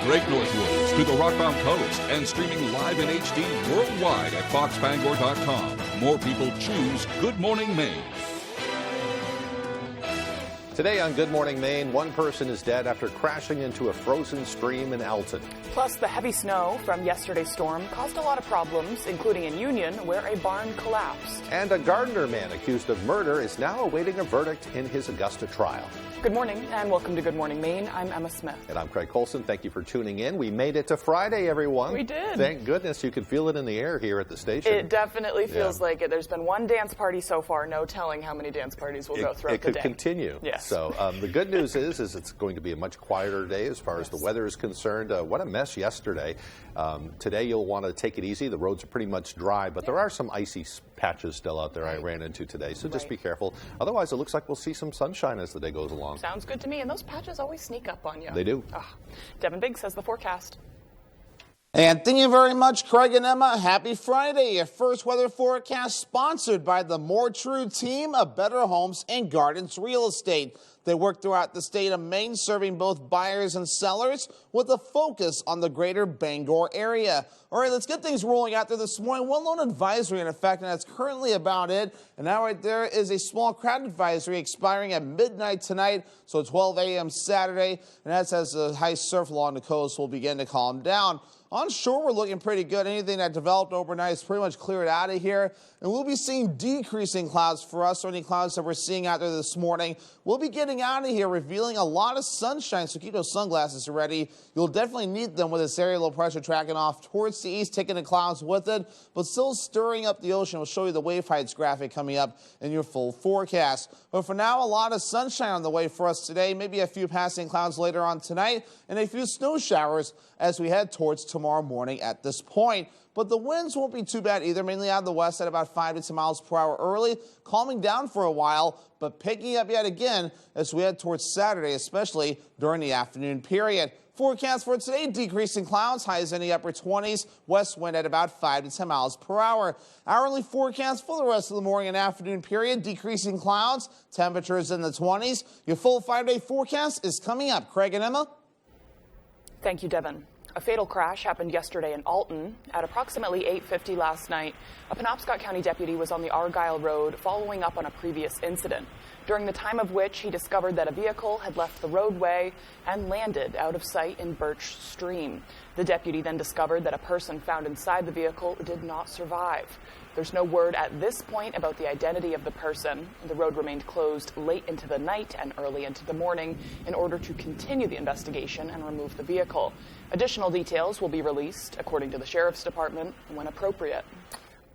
Great North Woods to the Rockbound Coast and streaming live in HD worldwide at foxbangor.com. More people choose Good Morning Maine. Today on Good Morning Maine, one person is dead after crashing into a frozen stream in Elton. Plus, the heavy snow from yesterday's storm caused a lot of problems, including in Union, where a barn collapsed. And a Gardner man accused of murder is now awaiting a verdict in his Augusta trial. Good morning and welcome to Good Morning Maine. I'm Emma Smith. And I'm Craig Colson. Thank you for tuning in. We made it to Friday, everyone. We did. Thank goodness. You could feel it in the air here at the station. It definitely feels like it. There's been one dance party so far. No telling how many dance parties will go throughout the day. It could continue. Yes. So the good news is it's going to be a much quieter day as far as the weather is concerned. What a mess yesterday. Today you'll want to take it easy. The roads are pretty much dry, but there are some icy patches still out there I ran into today. So just be careful. Otherwise, it looks like we'll see some sunshine as the day goes along. Sounds good to me. And those patches always sneak up on you. They do. Devin Biggs has the forecast. And thank you very much, Craig and Emma. Happy Friday. Your first weather forecast sponsored by the More True team of Better Homes and Gardens Real Estate. They work throughout the state of Maine, serving both buyers and sellers with a focus on the greater Bangor area. All right, let's get things rolling out there this morning. One lone advisory in effect, and that's currently about it. And now right there is a small crowd advisory expiring at midnight tonight, so 12 a.m. Saturday. And that's as the high surf along the coast will begin to calm down. On shore, we're looking pretty good. Anything that developed overnight is pretty much cleared out of here. And we'll be seeing decreasing clouds for us, or any clouds that we're seeing out there this morning. We'll be getting out of here, revealing a lot of sunshine, so keep those sunglasses ready. You'll definitely need them with this area low pressure tracking off towards the east, taking the clouds with it, but still stirring up the ocean. We'll show you the wave heights graphic coming up in your full forecast. But for now, a lot of sunshine on the way for us today, maybe a few passing clouds later on tonight, and a few snow showers as we head towards tomorrow morning at this point. But the winds won't be too bad either, mainly out of the west at about 5 to 10 miles per hour early, calming down for a while, but picking up yet again as we head towards Saturday, especially during the afternoon period. Forecast for today, decreasing clouds, highs in the upper 20s, west wind at about 5 to 10 miles per hour. Hourly forecast for the rest of the morning and afternoon period, decreasing clouds, temperatures in the 20s. Your full 5-day forecast is coming up. Craig and Emma. Thank you, Devin. A fatal crash happened yesterday in Alton. At approximately 8:50 last night, a Penobscot County deputy was on the Argyle Road following up on a previous incident, during the time of which he discovered that a vehicle had left the roadway and landed out of sight in Birch Stream. The deputy then discovered that a person found inside the vehicle did not survive. There's no word at this point about the identity of the person. The road remained closed late into the night and early into the morning in order to continue the investigation and remove the vehicle. Additional details will be released, according to the Sheriff's Department, when appropriate.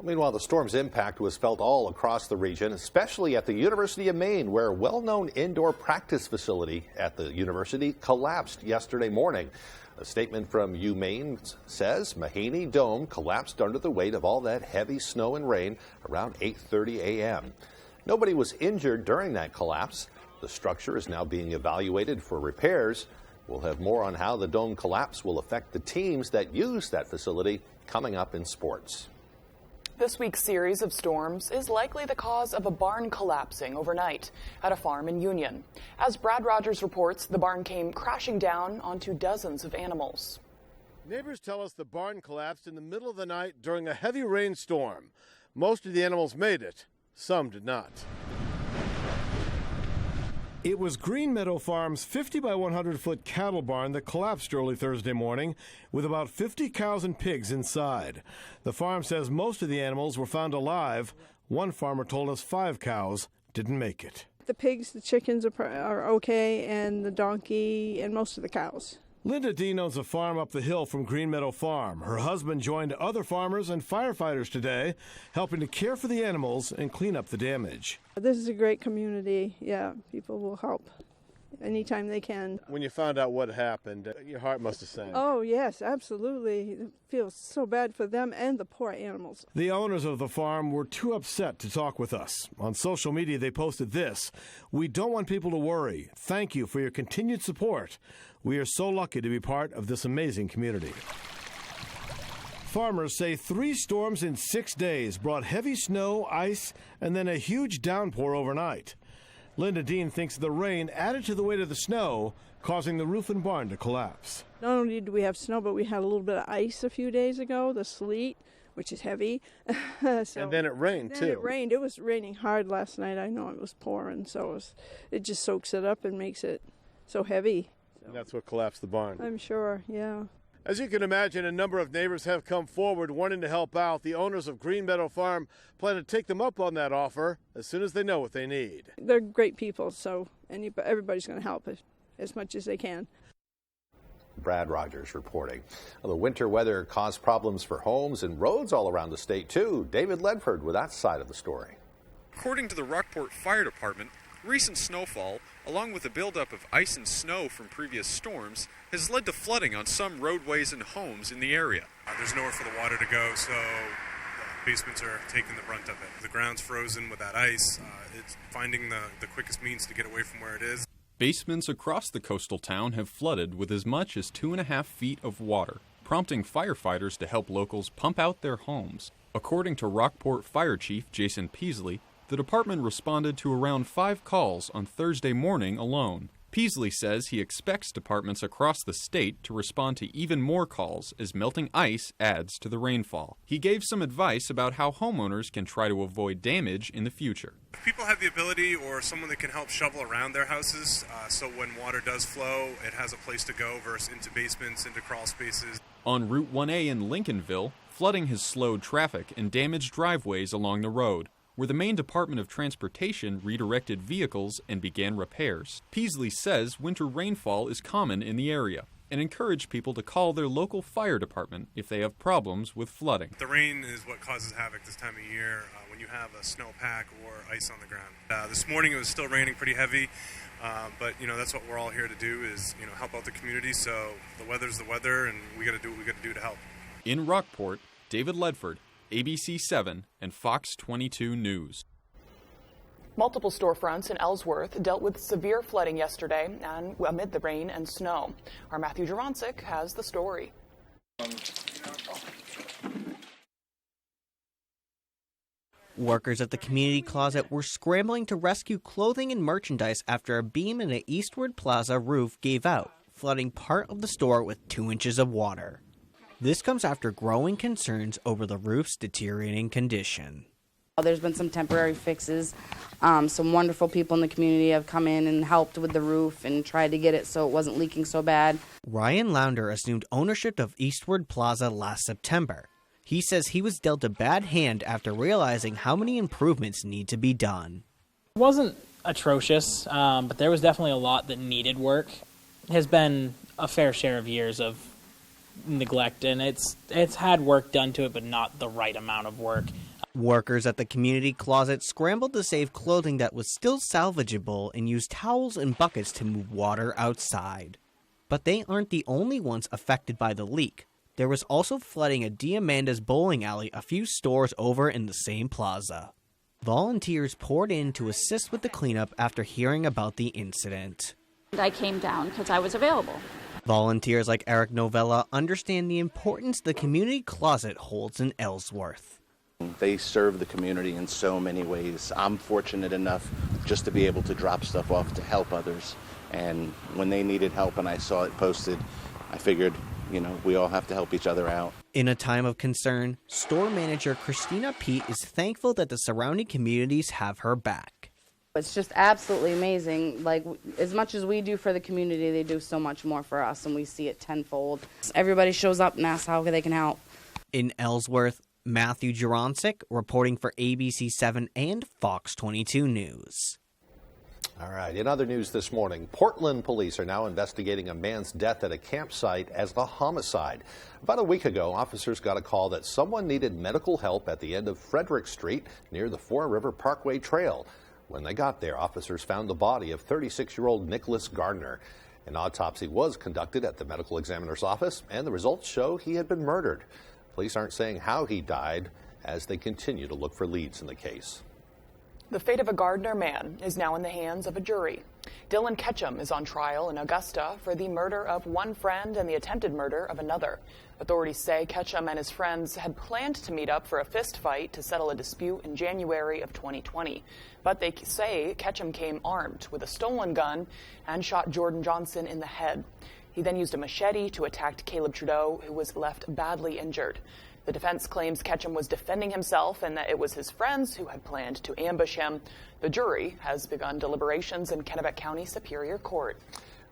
Meanwhile, the storm's impact was felt all across the region, especially at the University of Maine, where a well-known indoor practice facility at the university collapsed yesterday morning. A statement from UMaine says Mahaney Dome collapsed under the weight of all that heavy snow and rain around 8:30 a.m. Nobody was injured during that collapse. The structure is now being evaluated for repairs. We'll have more on how the dome collapse will affect the teams that use that facility coming up in sports. This week's series of storms is likely the cause of a barn collapsing overnight at a farm in Union. As Brad Rogers reports, the barn came crashing down onto dozens of animals. Neighbors tell us the barn collapsed in the middle of the night during a heavy rainstorm. Most of the animals made it, some did not. It was Green Meadow Farm's 50 by 100 foot cattle barn that collapsed early Thursday morning with about 50 cows and pigs inside. The farm says most of the animals were found alive. One farmer told us 5 cows didn't make it. The pigs, the chickens are okay, and the donkey and most of the cows. Linda Dean owns a farm up the hill from Green Meadow Farm. Her husband joined other farmers and firefighters today, helping to care for the animals and clean up the damage. This is a great community. Yeah, people will help anytime they can. When you found out what happened, your heart must have sank. Oh, yes, absolutely. It feels so bad for them and the poor animals. The owners of the farm were too upset to talk with us. On social media, they posted this: "We don't want people to worry. Thank you for your continued support. We are so lucky to be part of this amazing community." Farmers say 3 storms in 6 days brought heavy snow, ice, and then a huge downpour overnight. Linda Dean thinks the rain added to the weight of the snow, causing the roof and barn to collapse. Not only did we have snow, but we had a little bit of ice a few days ago, the sleet, which is heavy. And then it rained, too. It rained. It was raining hard last night. I know it was pouring, so it just soaks it up and makes it so heavy. And that's what collapsed the barn. I'm sure, yeah. As you can imagine, a number of neighbors have come forward wanting to help out. The owners of Green Meadow Farm plan to take them up on that offer as soon as they know what they need. They're great people, so everybody's going to help as much as they can. Brad Rogers reporting. Well, the winter weather caused problems for homes and roads all around the state, too. David Ledford with that side of the story. According to the Rockport Fire Department, recent snowfall, along with the buildup of ice and snow from previous storms, has led to flooding on some roadways and homes in the area. There's nowhere for the water to go, so basements are taking the brunt of it. The ground's frozen with that ice. It's finding the quickest means to get away from where it is. Basements across the coastal town have flooded with as much as 2.5 feet of water, prompting firefighters to help locals pump out their homes. According to Rockport Fire Chief Jason Peasley, the department responded to around 5 calls on Thursday morning alone. Peasley says he expects departments across the state to respond to even more calls as melting ice adds to the rainfall. He gave some advice about how homeowners can try to avoid damage in the future. If people have the ability or someone that can help shovel around their houses, so when water does flow, it has a place to go versus into basements, into crawl spaces. On Route 1A in Lincolnville, flooding has slowed traffic and damaged driveways along the road, where the Maine Department of Transportation redirected vehicles and began repairs. Peasley says winter rainfall is common in the area and encouraged people to call their local fire department if they have problems with flooding. The rain is what causes havoc this time of year when you have a snowpack or ice on the ground. This morning it was still raining pretty heavy, but that's what we're all here to do is help out the community. So the weather's the weather, and we got to do what we got to do to help. In Rockport, David Ledford, ABC 7 and Fox 22 News. Multiple storefronts in Ellsworth dealt with severe flooding yesterday and amid the rain and snow. Our Matthew Jurancic has the story. Workers at the community closet were scrambling to rescue clothing and merchandise after a beam in the Eastward Plaza roof gave out, flooding part of the store with 2 inches of water. This comes after growing concerns over the roof's deteriorating condition. There's been some temporary fixes. Some wonderful people in the community have come in and helped with the roof and tried to get it so it wasn't leaking so bad. Ryan Launder assumed ownership of Eastward Plaza last September. He says he was dealt a bad hand after realizing how many improvements need to be done. It wasn't atrocious, but there was definitely a lot that needed work. It has been a fair share of years of neglect, and it's had work done to it, but not the right amount of work. Workers at the community closet scrambled to save clothing that was still salvageable and used towels and buckets to move water outside. But they aren't the only ones affected by the leak. There was also flooding at Diamanda's bowling alley a few stores over in the same plaza. Volunteers poured in to assist with the cleanup after hearing about the incident. I came down because I was available. Volunteers like Eric Novella understand the importance the community closet holds in Ellsworth. They serve the community in so many ways. I'm fortunate enough just to be able to drop stuff off to help others. And when they needed help and I saw it posted, I figured, we all have to help each other out. In a time of concern, store manager Christina Pete is thankful that the surrounding communities have her back. It's just absolutely amazing. Like, as much as we do for the community, they do so much more for us, and we see it tenfold. Everybody shows up and asks how they can help. In Ellsworth, Matthew Jurancic reporting for ABC 7 and Fox 22 News. All right, in other news this morning, Portland police are now investigating a man's death at a campsite as a homicide. About a week ago, officers got a call that someone needed medical help at the end of Frederick Street near the Four River Parkway Trail. When they got there, officers found the body of 36-year-old Nicholas Gardner. An autopsy was conducted at the medical examiner's office, and the results show he had been murdered. Police aren't saying how he died as they continue to look for leads in the case. The fate of a Gardner man is now in the hands of a jury. Dylan Ketchum is on trial in Augusta for the murder of one friend and the attempted murder of another. Authorities say Ketchum and his friends had planned to meet up for a fist fight to settle a dispute in January of 2020. But they say Ketchum came armed with a stolen gun and shot Jordan Johnson in the head. He then used a machete to attack Caleb Trudeau, who was left badly injured. The defense claims Ketchum was defending himself and that it was his friends who had planned to ambush him. The jury has begun deliberations in Kennebec County Superior Court.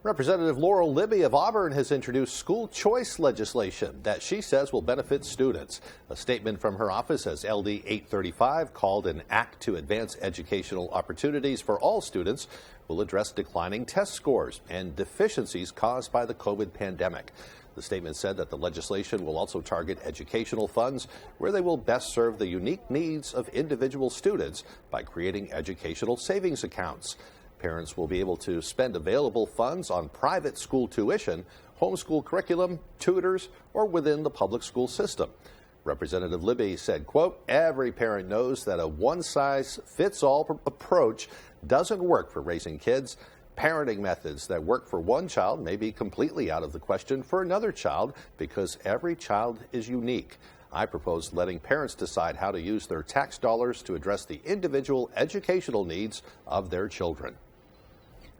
Representative Laurel Libby of Auburn has introduced school choice legislation that she says will benefit students. A statement from her office as LD 835, called an Act to Advance Educational Opportunities for All Students, will address declining test scores and deficiencies caused by the COVID pandemic. The statement said that the legislation will also target educational funds where they will best serve the unique needs of individual students by creating educational savings accounts. Parents will be able to spend available funds on private school tuition, homeschool curriculum, tutors, or within the public school system. Representative Libby said, quote, "Every parent knows that a one-size-fits-all approach doesn't work for raising kids. Parenting methods that work for one child may be completely out of the question for another child because every child is unique. I propose letting parents decide how to use their tax dollars to address the individual educational needs of their children."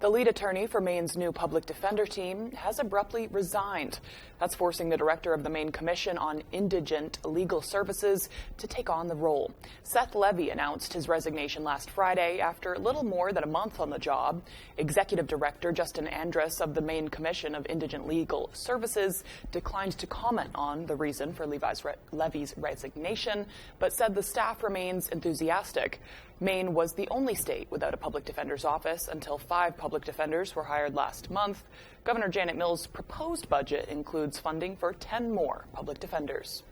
The lead attorney for Maine's new public defender team has abruptly resigned. That's forcing the director of the Maine Commission on Indigent Legal Services to take on the role. Seth Levy announced his resignation last Friday after little more than a month on the job. Executive Director Justin Andrus of the Maine Commission of Indigent Legal Services declined to comment on the reason for Levy's resignation, but said the staff remains enthusiastic. Maine was the only state without a public defender's office until 5 public defenders were hired last month. Governor Janet Mills' proposed budget includes funding for 10 more public defenders.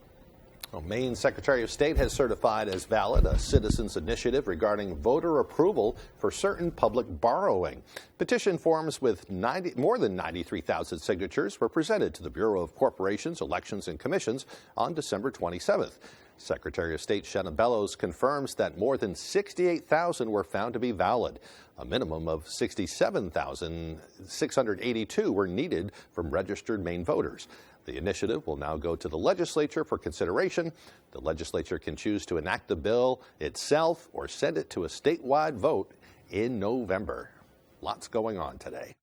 Well, Maine Secretary of State has certified as valid a citizens' initiative regarding voter approval for certain public borrowing. Petition forms with more than 93,000 signatures were presented to the Bureau of Corporations, Elections, and Commissions on December 27th. Secretary of State Shanna Bellows confirms that more than 68,000 were found to be valid. A minimum of 67,682 were needed from registered Maine voters. The initiative will now go to the legislature for consideration. The legislature can choose to enact the bill itself or send it to a statewide vote in November. Lots going on today.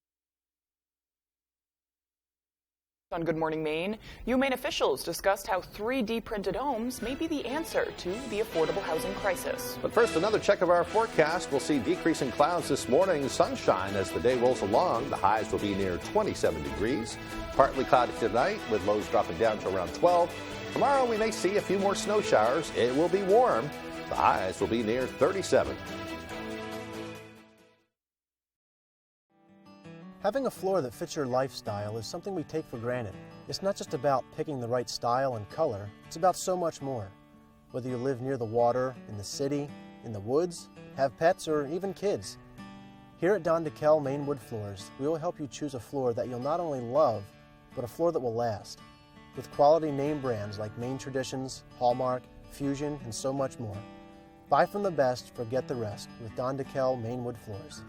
On Good Morning Maine, Maine officials discussed how 3D printed homes may be the answer to the affordable housing crisis. But first, another check of our forecast. We'll see decreasing clouds this morning, sunshine as the day rolls along. The highs will be near 27 degrees. Partly cloudy tonight with lows dropping down to around 12. Tomorrow we may see a few more snow showers. It will be warm. The highs will be near 37. Having a floor that fits your lifestyle is something we take for granted. It's not just about picking the right style and color, it's about so much more. Whether you live near the water, in the city, in the woods, have pets, or even kids. Here at Don DeKel Maine Wood Floors, we will help you choose a floor that you'll not only love, but a floor that will last. With quality name brands like Maine Traditions, Hallmark, Fusion, and so much more. Buy from the best, forget the rest with Don DeKel Maine Wood Floors.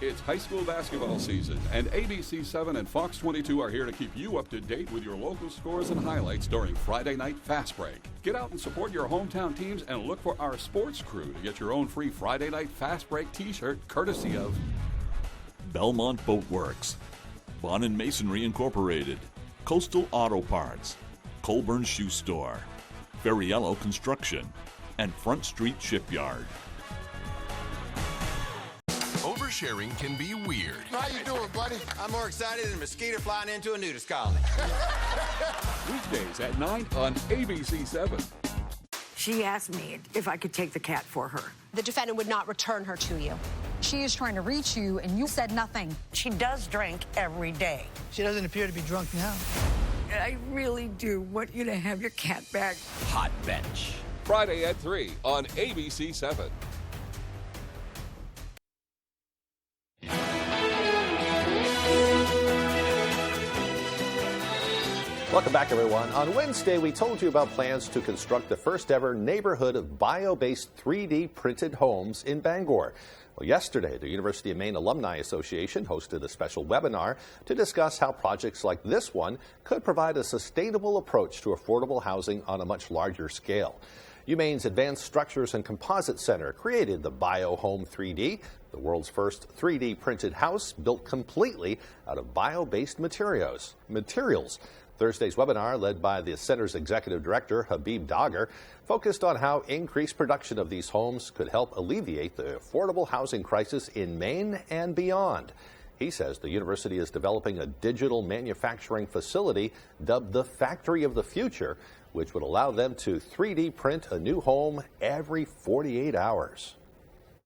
It's high school basketball season, and ABC7 and Fox 22 are here to keep you up to date with your local scores and highlights during Friday Night Fast Break. Get out and support your hometown teams and look for our sports crew to get your own free Friday Night Fast Break t-shirt courtesy of Belmont Boat Works, Bond & Masonry Incorporated, Coastal Auto Parts, Colburn Shoe Store, Ferriello Construction, and Front Street Shipyard. Oversharing can be weird. How you doing, buddy? I'm more excited than a mosquito flying into a nudist colony. Weekdays at 9 on ABC7. She asked me if I could take the cat for her. The defendant would not return her to you. She is trying to reach you, and you said nothing. She does drink every day. She doesn't appear to be drunk now. I really do want you to have your cat back. Hot Bench. Friday at 3 on ABC7. Welcome back, everyone. On Wednesday, we told you about plans to construct the first ever neighborhood of bio-based 3D printed homes in Bangor. Well, yesterday, the University of Maine Alumni Association hosted a special webinar to discuss how projects like this one could provide a sustainable approach to affordable housing on a much larger scale. UMaine's Advanced Structures and Composite Center created the BioHome 3D, the world's first 3D printed house built completely out of bio-based materials. Thursday's webinar, led by the center's executive director, Habib Dagher, focused on how increased production of these homes could help alleviate the affordable housing crisis in Maine and beyond. He says the university is developing a digital manufacturing facility dubbed the Factory of the Future, which would allow them to 3D print a new home every 48 hours.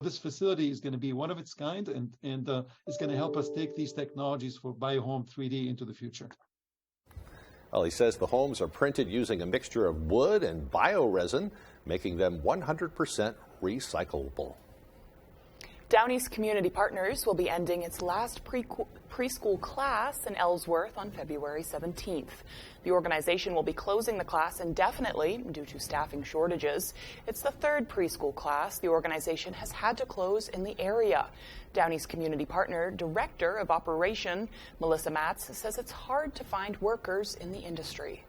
This facility is going to be one of its kind and is going to help us take these technologies for BioHome 3D into the future. Well, he says the homes are printed using a mixture of wood and bioresin, making them 100% recyclable. Downey's Community Partners will be ending its last preschool class in Ellsworth on February 17th. The organization will be closing the class indefinitely due to staffing shortages. It's the third preschool class the organization has had to close in the area. Downey's Community Partner Director of Operation, Melissa Matz, says it's hard to find workers in the industry.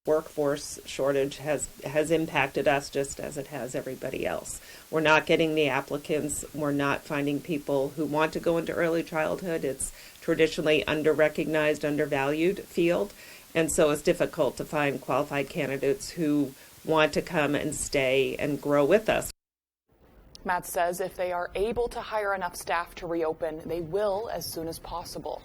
Workforce shortage has impacted us just as it has everybody else. We're not getting the applicants. We're not finding people who want to go into early childhood. It's traditionally under-recognized, undervalued field, and so it's difficult to find qualified candidates who want to come and stay and grow with us. Matt says if they are able to hire enough staff to reopen, they will as soon as possible.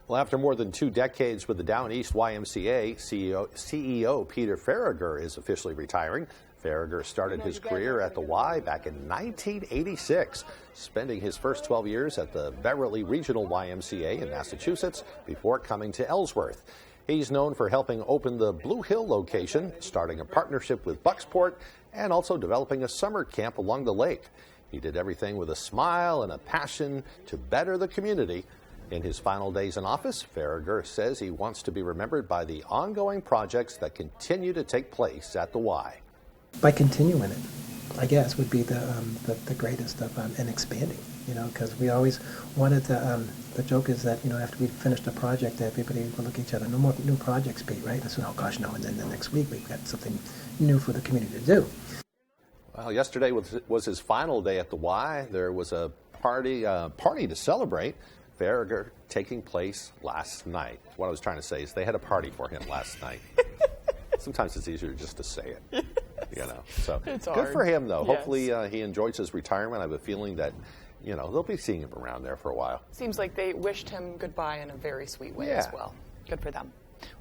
Well, after more than 2 decades with the Down East YMCA, CEO Peter Farragher is officially retiring. Farragher started his career at the Y back in 1986, spending his first 12 years at the Beverly Regional YMCA in Massachusetts before coming to Ellsworth. He's known for helping open the Blue Hill location, starting a partnership with Bucksport, and also developing a summer camp along the lake. He did everything with a smile and a passion to better the community. In his final days in office, Farragher says he wants to be remembered by the ongoing projects that continue to take place at the Y. By continuing it, I guess, would be the greatest of, and expanding, because we always wanted to, the joke is that, after we finished a project, everybody would look at each other, no more new projects, Pete, right? I said, oh gosh, no, and then the next week we've got something new for the community to do. Well, yesterday was his final day at the Y. There was a party to celebrate. Farragher taking place last night. What I was trying to say is they had a party for him last night. Sometimes it's easier just to say it, So it's good hard. For him, though. Yes. Hopefully he enjoys his retirement. I have a feeling that, they'll be seeing him around there for a while. Seems like they wished him goodbye in a very sweet way Yeah. as well. Good for them.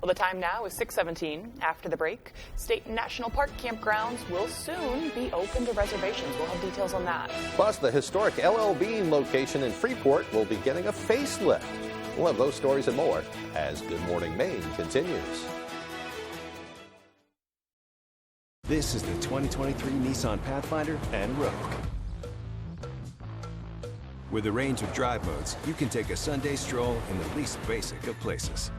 Well, the time now is 6:17. After the break, state and national park campgrounds will soon be open to reservations. We'll have details on that. Plus, the historic L.L. Bean location in Freeport will be getting a facelift. We'll have those stories and more as Good Morning Maine continues. This is the 2023 Nissan Pathfinder and Rogue. With a range of drive modes, you can take a Sunday stroll in the least basic of places.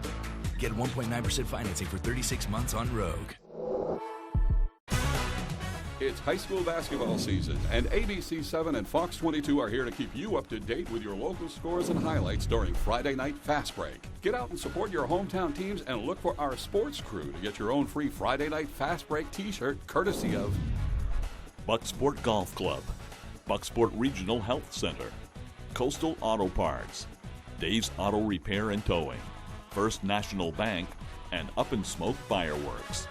Get 1.9% financing for 36 months on Rogue. It's high school basketball season, and ABC7 and Fox 22 are here to keep you up to date with your local scores and highlights during Friday Night Fast Break. Get out and support your hometown teams and look for our sports crew to get your own free Friday Night Fast Break t-shirt courtesy of Bucksport Golf Club, Bucksport Regional Health Center, Coastal Auto Parts, Dave's Auto Repair and Towing, First National Bank, and Up and Smoke Fireworks.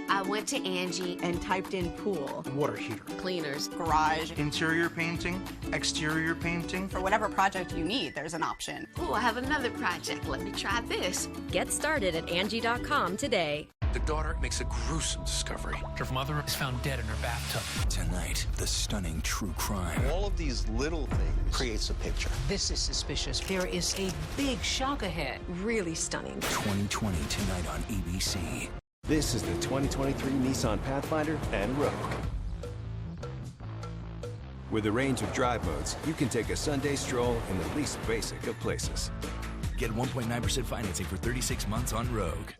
I went to Angie and typed in pool, water heater, cleaners, garage, interior painting, exterior painting. For whatever project you need, there's an option. Oh, I have another project. Let me try this. Get started at Angie.com today. The daughter makes a gruesome discovery. Her mother is found dead in her bathtub. Tonight, the stunning true crime. All of these little things creates a picture. This is suspicious. There is a big shock ahead. Really stunning. 2020 tonight on ABC. This is the 2023 Nissan Pathfinder and Rogue. With a range of drive modes, you can take a Sunday stroll in the least basic of places. Get 1.9% financing for 36 months on Rogue.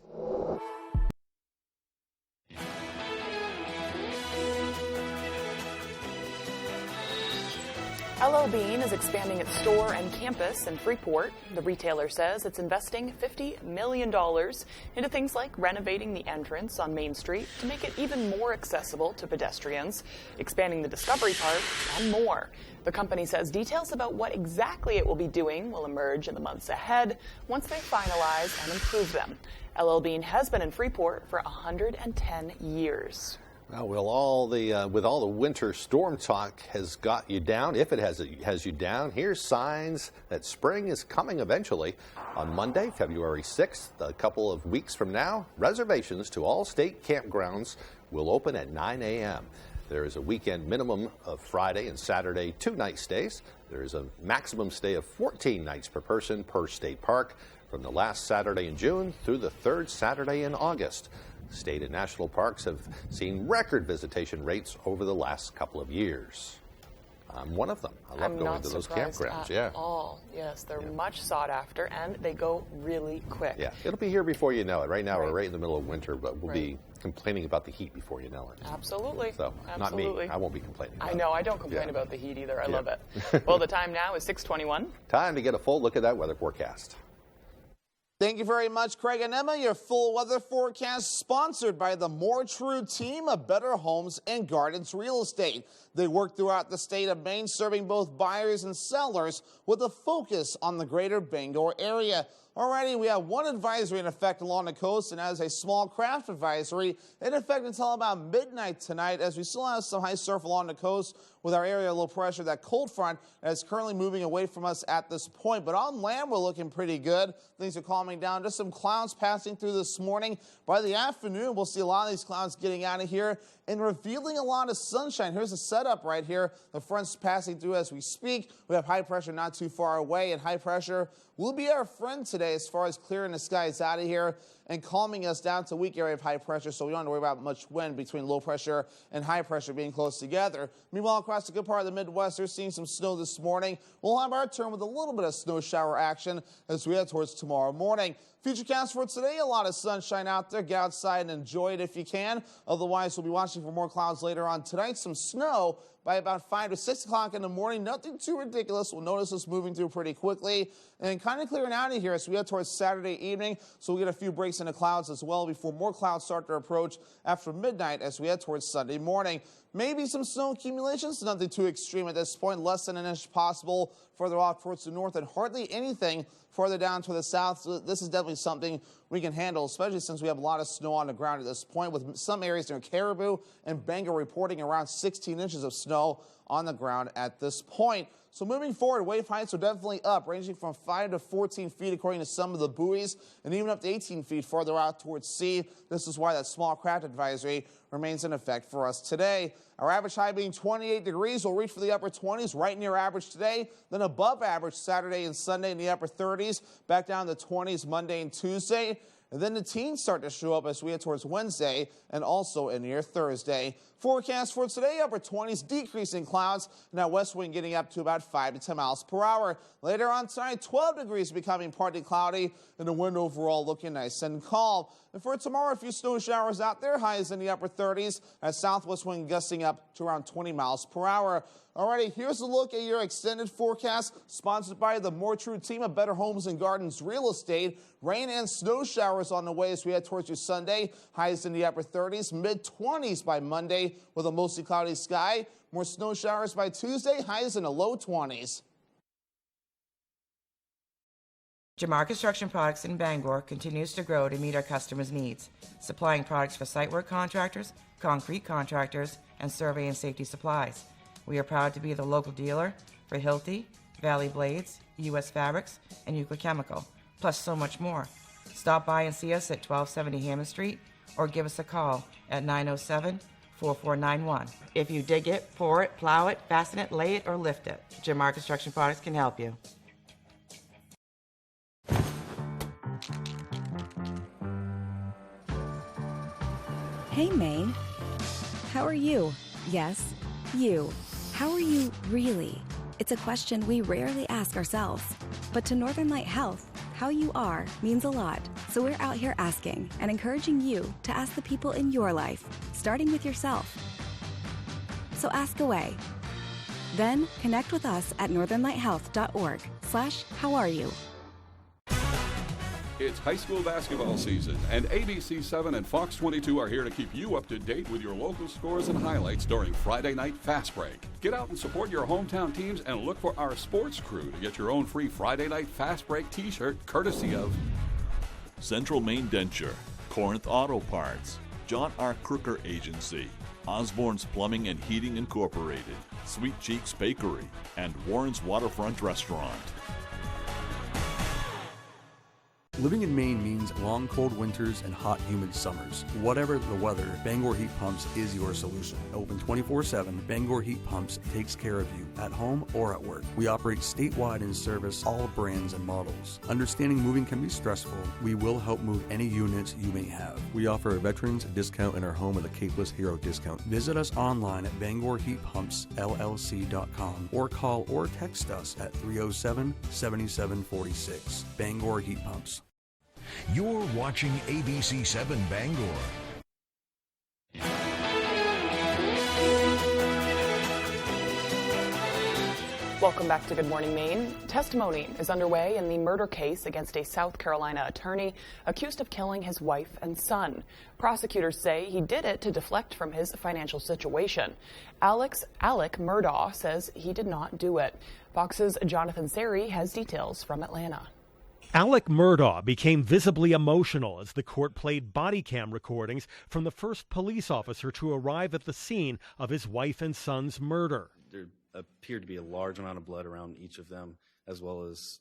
LL Bean is expanding its store and campus in Freeport. The retailer says it's investing $50 million into things like renovating the entrance on Main Street to make it even more accessible to pedestrians, expanding the Discovery Park, and more. The company says details about what exactly it will be doing will emerge in the months ahead once they finalize and improve them. LL Bean has been in Freeport for 110 years. Well, with all the winter storm talk has got you down, if it has you down, here's signs that spring is coming eventually. On Monday, February 6th, a couple of weeks from now, reservations to all state campgrounds will open at 9 a.m. There is a weekend minimum of Friday and Saturday 2-night stays. There is a maximum stay of 14 nights per person per state park from the last Saturday in June through the third Saturday in August. State and national parks have seen record visitation rates over the last couple of years. I'm one of them. I love going to those campgrounds. At all. Yes, they're much sought after, and they go really quick. Yeah, it'll be here before you know it. Right now, we're right in the middle of winter, but we'll be complaining about the heat before you know it. Absolutely. So, not me. I won't be complaining about I know. I don't complain about the heat either. I love it. Well, the time now is 6:21. Time to get a full look at that weather forecast. Thank you very much, Craig and Emma. Your full weather forecast sponsored by the More True team of Better Homes and Gardens Real Estate. They work throughout the state of Maine, serving both buyers and sellers with a focus on the greater Bangor area. Alrighty, we have one advisory in effect along the coast, and as a small craft advisory in effect until about midnight tonight, as we still have some high surf along the coast with our area low pressure, that cold front that is currently moving away from us at this point. But on land, we're looking pretty good. Things are calming down. Just some clouds passing through this morning. By the afternoon, we'll see a lot of these clouds getting out of here and revealing a lot of sunshine. Here's the setup right here. The front's passing through as we speak. We have high pressure not too far away, and high pressure will be our friend today as far as clearing the skies out of here and calming us down to a weak area of high pressure, so we don't have to worry about much wind between low pressure and high pressure being close together. Meanwhile, across the good part of the Midwest, they're seeing some snow this morning. We'll have our turn with a little bit of snow shower action as we head towards tomorrow morning. Futurecast for today, a lot of sunshine out there. Get outside and enjoy it if you can. Otherwise, we'll be watching for more clouds later on tonight. Some snow by about 5 to 6 o'clock in the morning. Nothing too ridiculous. We'll notice this moving through pretty quickly and kind of clearing out of here as we head towards Saturday evening. So we'll get a few breaks in the clouds as well before more clouds start to approach after midnight as we head towards Sunday morning. Maybe some snow accumulations, nothing too extreme at this point, less than an inch possible further off towards the north and hardly anything further down to the south. So this is definitely something we can handle, especially since we have a lot of snow on the ground at this point, with some areas near Caribou and Bangor reporting around 16 inches of snow on the ground at this point. So moving forward, wave heights are definitely up, ranging from 5 to 14 feet according to some of the buoys, and even up to 18 feet farther out towards sea. This is why that small craft advisory remains in effect for us today. Our average high being 28 degrees. We'll reach for the upper 20s, right near average today, then above average Saturday and Sunday in the upper 30s, back down to the 20s Monday and Tuesday. And then the teens start to show up as we head towards Wednesday and also in near Thursday. Forecast for today, upper 20s, decreasing clouds. Now west wind getting up to about 5 to 10 miles per hour. Later on tonight, 12 degrees becoming partly cloudy and the wind overall looking nice and calm. And for tomorrow, a few snow showers out there, highs in the upper 30s, as southwest wind gusting up to around 20 miles per hour. Alrighty, here's a look at your extended forecast, sponsored by the More True team of Better Homes and Gardens Real Estate. Rain and snow showers on the way as we head towards you Sunday. Highs in the upper 30s, mid-20s by Monday with a mostly cloudy sky. More snow showers by Tuesday, highs in the low 20s. Jamar Construction Products in Bangor continues to grow to meet our customers' needs, supplying products for site work contractors, concrete contractors, and survey and safety supplies. We are proud to be the local dealer for Hilti, Valley Blades, U.S. Fabrics, and Euclid Chemical, plus so much more. Stop by and see us at 1270 Hammond Street or give us a call at 907-4491. If you dig it, pour it, plow it, fasten it, lay it, or lift it, Jamar Construction Products can help you. Hey, Maine. How are you? Yes, you. How are you really? It's a question we rarely ask ourselves. But to Northern Light Health, How you are means a lot, so we're out here asking and encouraging you to ask the people in your life, starting with yourself. So ask away. Then connect with us at northernlighthealth.org/howareyu. It's high school basketball season, and ABC7 and Fox 22 are here to keep you up to date with your local scores and highlights during Friday Night Fast Break. Get out and support your hometown teams and look for our sports crew to get your own free Friday Night Fast Break t-shirt courtesy of Central Maine Denture, Corinth Auto Parts, John R. Crooker Agency, Osborne's Plumbing and Heating Incorporated, Sweet Cheeks Bakery, and Warren's Waterfront Restaurant. Living in Maine means long, cold winters and hot, humid summers. Whatever the weather, Bangor Heat Pumps is your solution. Open 24/7, Bangor Heat Pumps takes care of you at home or at work. We operate statewide and service all brands and models. Understanding moving can be stressful. We will help move any units you may have. We offer a veterans discount in our home with a Capeless Hero discount. Visit us online at BangorHeatPumpsLLC.com or call or text us at 307-7746. Bangor Heat Pumps. You're watching ABC7 Bangor. Welcome back to Good Morning Maine. Testimony is underway in the murder case against a South Carolina attorney accused of killing his wife and son. Prosecutors say he did it to deflect from his financial situation. Alec Murdaugh says he did not do it. Fox's Jonathan Seri has details from Atlanta. Alec Murdaugh became visibly emotional as the court played body cam recordings from the first police officer to arrive at the scene of his wife and son's murder. There appeared to be a large amount of blood around each of them, as well as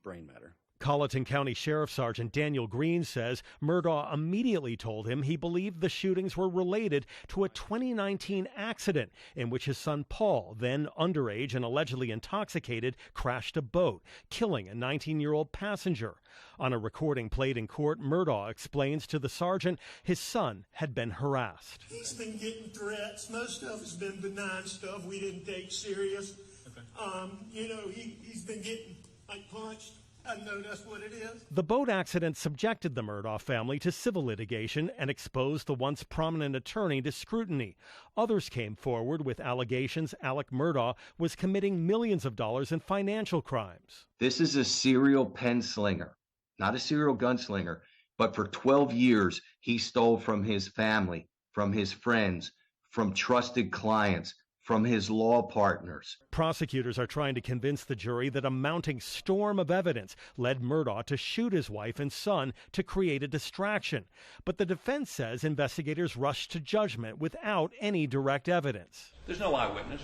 brain matter. Colleton County Sheriff Sergeant Daniel Green says Murdaugh immediately told him he believed the shootings were related to a 2019 accident in which his son Paul, then underage and allegedly intoxicated, crashed a boat, killing a 19-year-old passenger. On a recording played in court, Murdaugh explains to the sergeant his son had been harassed. He's been getting threats. Most of it's been benign stuff we didn't take serious. Okay. He's been getting punched. I know that's what it is. The boat accident subjected the Murdaugh family to civil litigation and exposed the once prominent attorney to scrutiny. Others came forward with allegations Alec Murdaugh was committing millions of dollars in financial crimes. This is a serial pen slinger, not a serial gunslinger, but for 12 years he stole from his family, from his friends, from trusted clients, from his law partners. Prosecutors are trying to convince the jury that a mounting storm of evidence led Murdaugh to shoot his wife and son to create a distraction. But the defense says investigators rushed to judgment without any direct evidence. There's no eyewitness.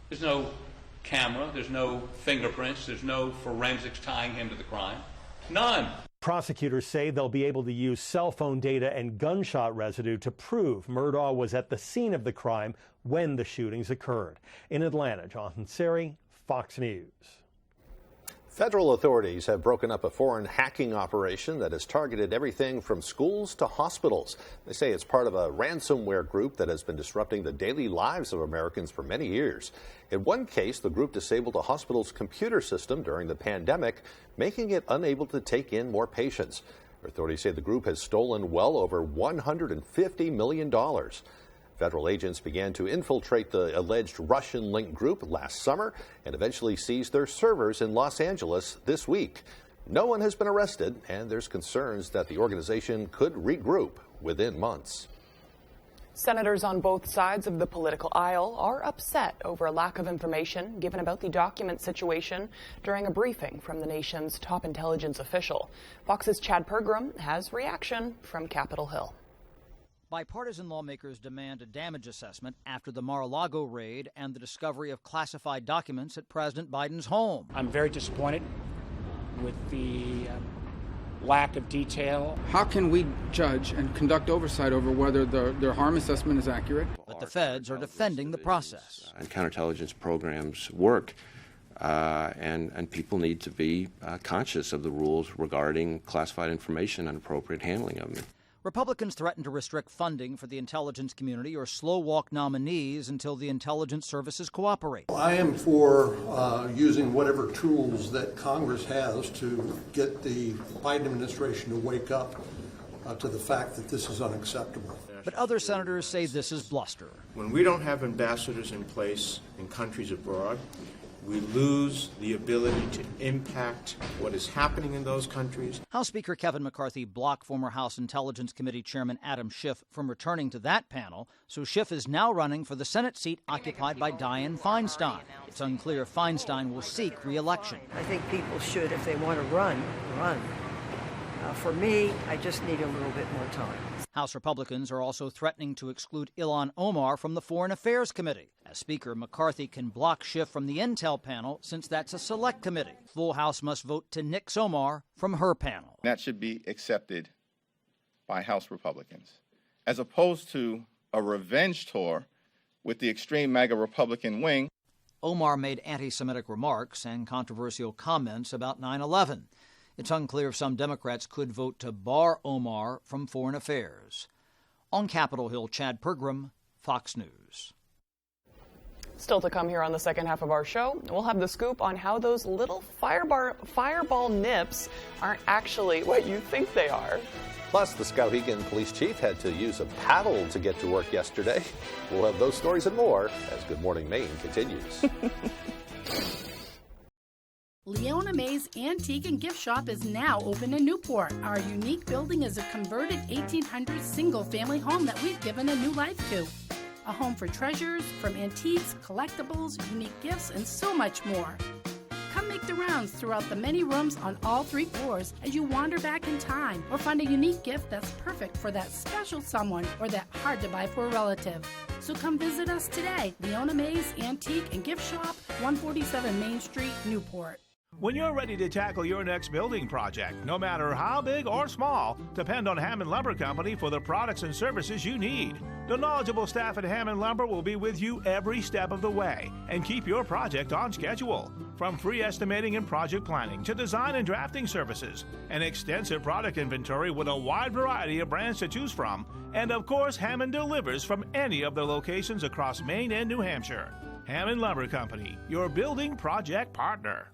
There's no camera. There's no fingerprints. There's no forensics tying him to the crime. None. Prosecutors say they'll be able to use cell phone data and gunshot residue to prove Murdaugh was at the scene of the crime when the shootings occurred. In Atlanta, Jonathan Seri, Fox News. Federal authorities have broken up a foreign hacking operation that has targeted everything from schools to hospitals. They say it's part of a ransomware group that has been disrupting the daily lives of Americans for many years. In one case, the group disabled a hospital's computer system during the pandemic, making it unable to take in more patients. Authorities say the group has stolen well over $150 million. Federal agents began to infiltrate the alleged Russian-linked group last summer and eventually seized their servers in Los Angeles this week. No one has been arrested, and there's concerns that the organization could regroup within months. Senators on both sides of the political aisle are upset over a lack of information given about the document situation during a briefing from the nation's top intelligence official. Fox's Chad Pergram has reaction from Capitol Hill. Bipartisan lawmakers demand a damage assessment after the Mar-a-Lago raid and the discovery of classified documents at President Biden's home. I'm very disappointed with the lack of detail. How can we judge and conduct oversight over whether their harm assessment is accurate? But the feds are defending the process. And counterintelligence programs work, and people need to be conscious of the rules regarding classified information and appropriate handling of it. Republicans threaten to restrict funding for the intelligence community or slow walk nominees until the intelligence services cooperate. I am for using whatever tools that Congress has to get the Biden administration to wake up to the fact that this is unacceptable. But other senators say this is bluster. When we don't have ambassadors in place in countries abroad, we lose the ability to impact what is happening in those countries. House Speaker Kevin McCarthy blocked former House Intelligence Committee Chairman Adam Schiff from returning to that panel, so Schiff is now running for the Senate seat occupied by Dianne Feinstein. It's unclear if Feinstein will seek re-election. I think people should, if they want to run. For me, I just need a little bit more time. House Republicans are also threatening to exclude Ilhan Omar from the Foreign Affairs Committee. As Speaker, McCarthy can block Schiff from the Intel panel since that's a select committee. Full House must vote to nix Omar from her panel. That should be accepted by House Republicans, as opposed to a revenge tour with the extreme MAGA Republican wing. Omar made anti-Semitic remarks and controversial comments about 9/11. It's unclear if some Democrats could vote to bar Omar from Foreign Affairs. On Capitol Hill, Chad Pergram, Fox News. Still to come here on the second half of our show, we'll have the scoop on how those little fireball nips aren't actually what you think they are. Plus, the Skowhegan police chief had to use a paddle to get to work yesterday. We'll have those stories and more as Good Morning Maine continues. Leona May's Antique and Gift Shop is now open in Newport. Our unique building is a converted 1800s single-family home that we've given a new life to. A home for treasures, from antiques, collectibles, unique gifts, and so much more. Come make the rounds throughout the many rooms on all 3 floors as you wander back in time or find a unique gift that's perfect for that special someone or that hard to buy for a relative. So come visit us today. Leona May's Antique and Gift Shop, 147 Main Street, Newport. When you're ready to tackle your next building project, no matter how big or small, depend on Hammond Lumber Company for the products and services you need. The knowledgeable staff at Hammond Lumber will be with you every step of the way and keep your project on schedule. From free estimating and project planning to design and drafting services, an extensive product inventory with a wide variety of brands to choose from, and of course, Hammond delivers from any of their locations across Maine and New Hampshire. Hammond Lumber Company, your building project partner.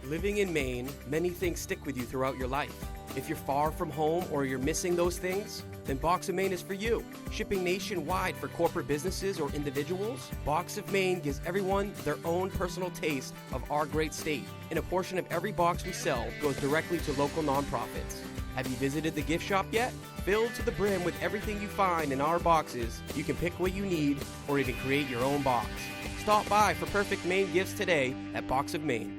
Living in Maine, many things stick with you throughout your life. If you're far from home or you're missing those things, then Box of Maine is for you. Shipping nationwide for corporate businesses or individuals, Box of Maine gives everyone their own personal taste of our great state. And a portion of every box we sell goes directly to local nonprofits. Have you visited the gift shop yet? Filled to the brim with everything you find in our boxes, you can pick what you need or even create your own box. Stop by for perfect Maine gifts today at Box of Maine.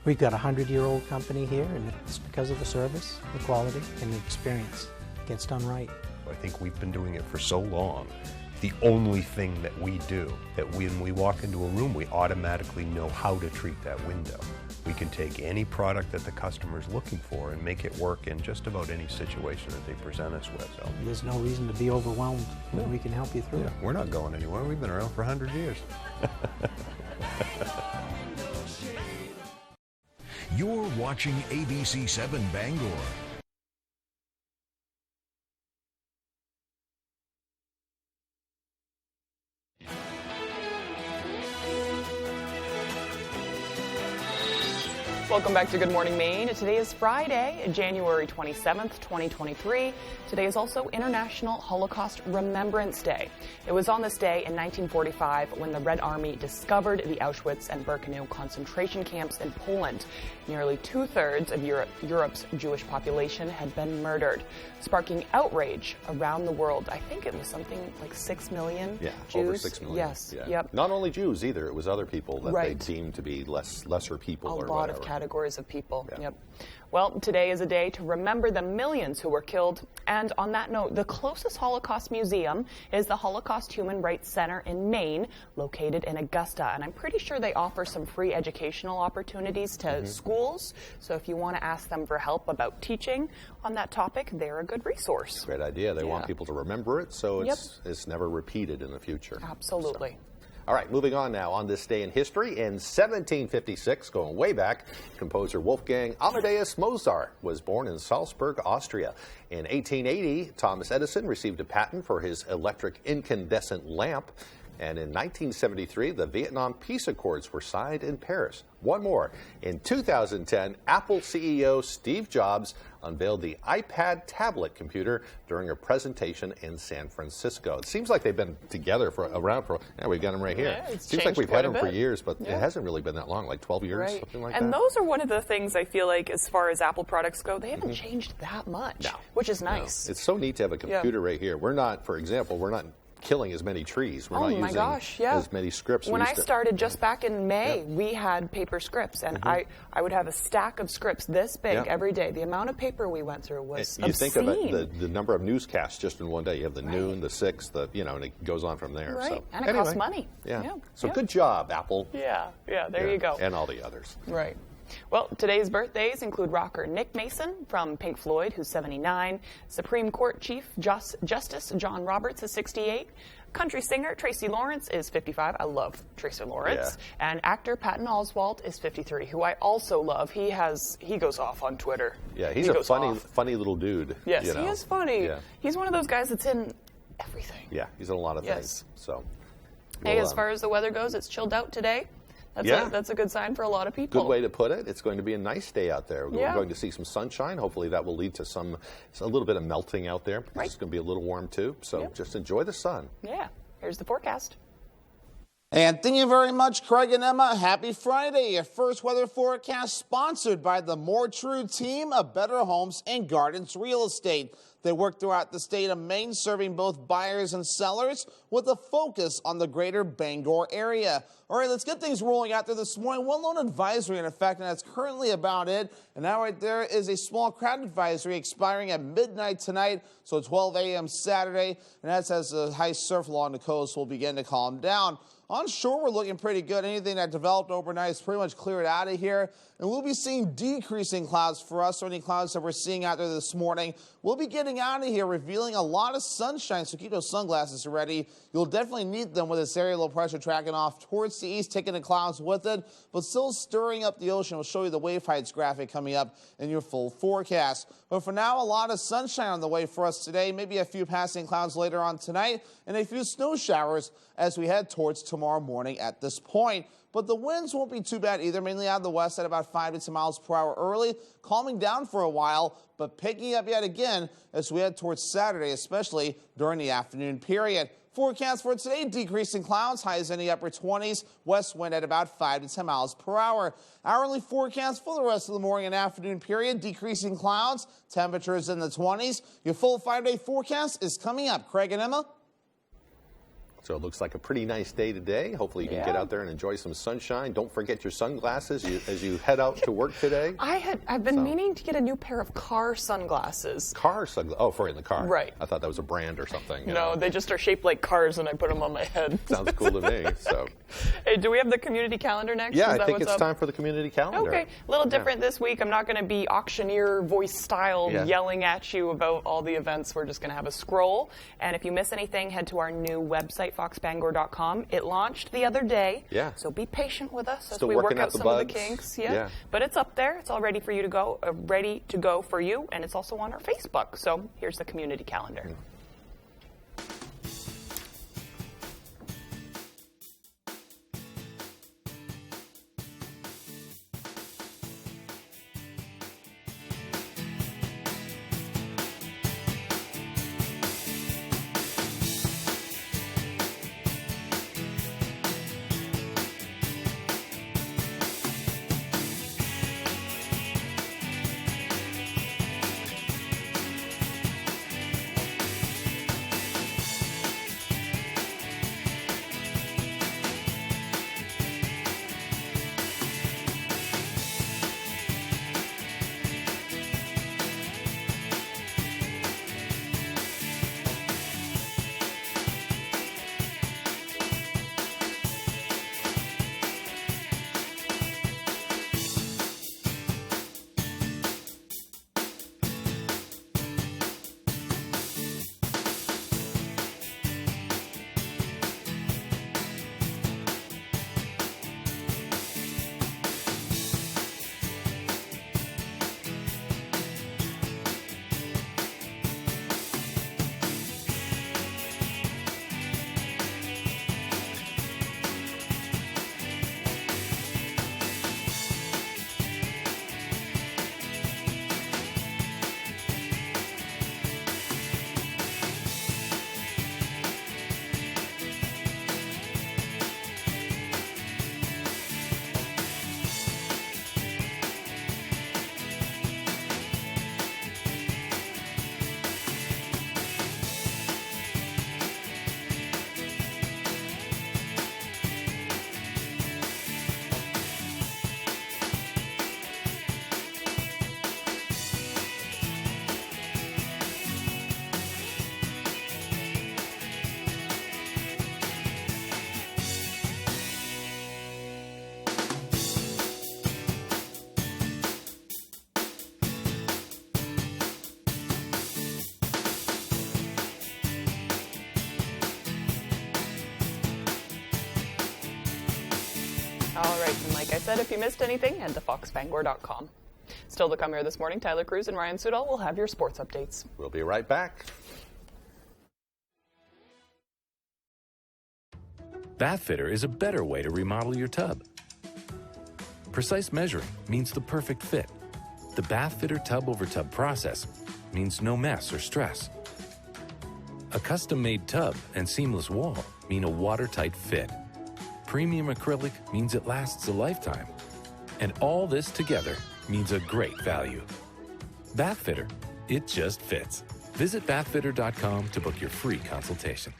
We've got a 100-year-old company here, and it's because of the service, the quality, and the experience. It gets done right. I think we've been doing it for so long. The only thing that we do, that when we walk into a room, we automatically know how to treat that window. We can take any product that the customer's looking for and make it work in just about any situation that they present us with. So there's no reason to be overwhelmed. No. We can help you through it. We're not going anywhere. We've been around for 100 years. You're watching ABC 7 Bangor. Welcome back to Good Morning Maine. Today is Friday, January 27th, 2023. Today is also International Holocaust Remembrance Day. It was on this day in 1945 when the Red Army discovered the Auschwitz and Birkenau concentration camps in Poland. Nearly 2/3 of Europe's Jewish population had been murdered, sparking outrage around the world. I think it was something like 6 million Jews. Over 6 million. Yes, yeah. Yep. Not only Jews either, it was other people that Right. they deemed to be lesser people or A lot whatever. of categories of people. Yep. Well, today is a day to remember the millions who were killed. And on that note, the closest Holocaust museum is the Holocaust Human Rights Center in Maine, located in Augusta. And I'm pretty sure they offer some free educational opportunities to schools. So if you want to ask them for help about teaching on that topic, they're a good resource. Great idea. They want people to remember it so it's never repeated in the future. Absolutely. All right, moving on now. On this day in history, in 1756, going way back, composer Wolfgang Amadeus Mozart was born in Salzburg, Austria. In 1880, Thomas Edison received a patent for his electric incandescent lamp. And in 1973, the Vietnam Peace Accords were signed in Paris. One more. In 2010, Apple CEO Steve Jobs unveiled the iPad tablet computer during a presentation in San Francisco. It seems like they've been together around for, we've got them right here. Yeah, it seems like we've had them for years, but yeah. It hasn't really been that long, like 12 years, something like that. And those are one of the things I feel like, as far as Apple products go, they haven't changed that much, which is nice. No. It's so neat to have a computer right here. We're not, for example, we're not killing as many trees. We're not using as many scripts. When I started just back in May, we had paper scripts, and I would have a stack of scripts this big every day. The amount of paper we went through was you obscene. think of it, the number of newscasts just in one day. You have the noon, the 6, and it goes on from there. Right, So, and it costs money. Yeah. So good job, Apple. Yeah, there you go. And all the others. Right. Well, today's birthdays include rocker Nick Mason from Pink Floyd, who's 79, Supreme Court Chief Justice John Roberts is 68, country singer Tracy Lawrence is 55. I love Tracy Lawrence. And actor Patton Oswalt is 53, who I also love. He goes off on Twitter. Yeah, he's a funny little dude. Yes, he is funny. Yeah. He's one of those guys that's in everything. Yeah, he's in a lot of things. So, hey, as far as the weather goes, it's chilled out today. That's a good sign for a lot of people. Good way to put it. It's going to be a nice day out there. Yeah. We're going to see some sunshine. Hopefully that will lead to a little bit of melting out there. Right. It's going to be a little warm too. So just enjoy the sun. Yeah. Here's the forecast. And thank you very much, Craig and Emma. Happy Friday. Your first weather forecast sponsored by the More True team of Better Homes and Gardens Real Estate. They work throughout the state of Maine, serving both buyers and sellers with a focus on the greater Bangor area. All right, let's get things rolling out there this morning. One lone advisory in effect, and that's currently about it. And now right there is a small crowd advisory expiring at midnight tonight, so 12 a.m. Saturday. And that's as the high surf along the coast will begin to calm down. On shore, we're looking pretty good. Anything that developed overnight is pretty much cleared out of here. And we'll be seeing decreasing clouds for us, or any clouds that we're seeing out there this morning. We'll be getting out of here, revealing a lot of sunshine, so keep those sunglasses ready. You'll definitely need them with this area low pressure tracking off towards the east, taking the clouds with it, but still stirring up the ocean. We'll show you the wave heights graphic coming up in your full forecast. But for now, a lot of sunshine on the way for us today, maybe a few passing clouds later on tonight, and a few snow showers as we head towards tomorrow morning at this point. But the winds won't be too bad either, mainly out of the west at about 5 to 10 miles per hour early, calming down for a while, but picking up yet again as we head towards Saturday, especially during the afternoon period. Forecast for today, decreasing clouds, highs in the upper 20s, west wind at about 5 to 10 miles per hour. Hourly forecast for the rest of the morning and afternoon period, decreasing clouds, temperatures in the 20s. Your full 5-day forecast is coming up. Craig and Emma. So it looks like a pretty nice day today. Hopefully you can get out there and enjoy some sunshine. Don't forget your sunglasses as you head out to work today. I've been meaning to get a new pair of car sunglasses. Car sunglasses? Oh, for in the car. Right. I thought that was a brand or something. No, they just are shaped like cars, and I put them on my head. Sounds cool to me. So. Hey, do we have the community calendar next? Yeah, I think it's time for the community calendar. Okay, a little different this week. I'm not going to be auctioneer voice style yelling at you about all the events. We're just going to have a scroll. And if you miss anything, head to our new website, foxbangor.com. It launched the other day, so be patient with us as we work out some of the kinks. But it's up there. It's all ready for you to go, ready to go for you, and it's also on our Facebook. So here's the community calendar. All right, and like I said, if you missed anything, head to foxbangor.com. Still to come here this morning, Tyler Cruz and Ryan Sudol will have your sports updates. We'll be right back. Bathfitter is a better way to remodel your tub. Precise measuring means the perfect fit. The Bathfitter tub-over-tub process means no mess or stress. A custom-made tub and seamless wall mean a watertight fit. Premium acrylic means it lasts a lifetime. And all this together means a great value. Bathfitter, it just fits. Visit bathfitter.com to book your free consultation.